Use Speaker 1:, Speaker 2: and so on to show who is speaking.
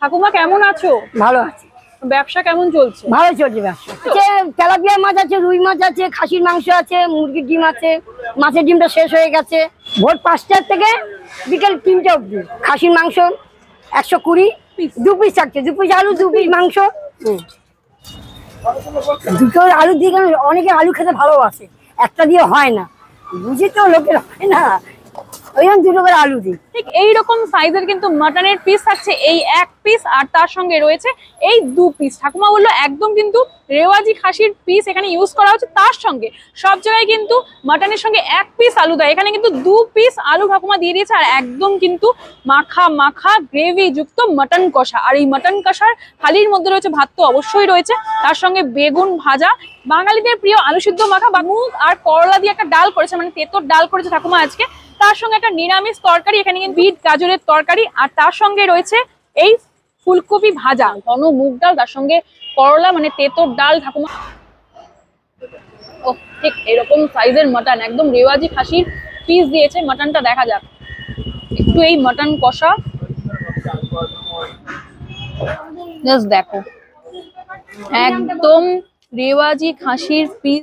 Speaker 1: ঠাকুমা কেমন আছো?
Speaker 2: ভালো আছে।
Speaker 1: ব্যবসা কেমন চলছে?
Speaker 2: ভালো চলছে ব্যবসা। তেলাপিয়া মাছ আছে, রুই মাছ আছে, খাসির মাংস আছে, মুরগির ডিম আছে। মাছের ডিমটা শেষ হয়ে গেছে। ভোর 5টার থেকে বিকেল 3টে অবধি। খাসির মাংস 120, 2 পিস থাকছে, 2 পিস আলু, 2 পিস মাংস। দুটো আলু দিয়ে কেন অনেকে আলু খেতে ভালোবাসে, একটা দিয়ে হয় না, বুঝি তো লোকের হয় না, ওই জন্য 2টো করে আলু দিই।
Speaker 1: ঠিক এইরকম সাইজের কিন্তু মাটনের পিস থাকছে, এই 1 পিস, আর তার সঙ্গে রয়েছে এই 2 পিস। ঠাকুমা বললো একদম কিন্তু রেওয়াজি খাসির পিস এখানে ইউজ করা হচ্ছে, তার সঙ্গে সব জায়গায় কিন্তু মাটনের সঙ্গে 1 পিস আলু দেয়, এখানে কিন্তু 2 পিস আলু ঠাকুমা দিয়ে দিয়েছে। আর একদম কিন্তু মাখা মাখা গ্রেভি যুক্ত মাটন কষা। আর এই মাটন কষার থালির মধ্যে রয়েছে ভাত, তো অবশ্যই রয়েছে, তার সঙ্গে বেগুন ভাজা, বাঙালিদের প্রিয় আলু সিদ্ধ মাখা, বা মুগ আর করলা দিয়ে একটা ডাল করেছে, মানে তেঁতোর ডাল করেছে ঠাকুমা আজকে। তার সঙ্গে একটা নিরামিষ তরকারি, এখানে কিন্তু বিট গাজরের তরকারি, আর তার সঙ্গে রয়েছে এই ফুলকপি ভাজা, ঘন মুগ ডাল, তার সঙ্গে করলা, মানে তেঁতোর ডাল ঠাকুমা। ও ঠিক এরকম সাইজের মাটন, একদম রেওয়াজি খাসির পিস দিয়েছে। মাটনটা দেখা যাক একটু, এই মাটন কষা জাস্ট দেখো, একদম রেওয়াজি খাসির পিস।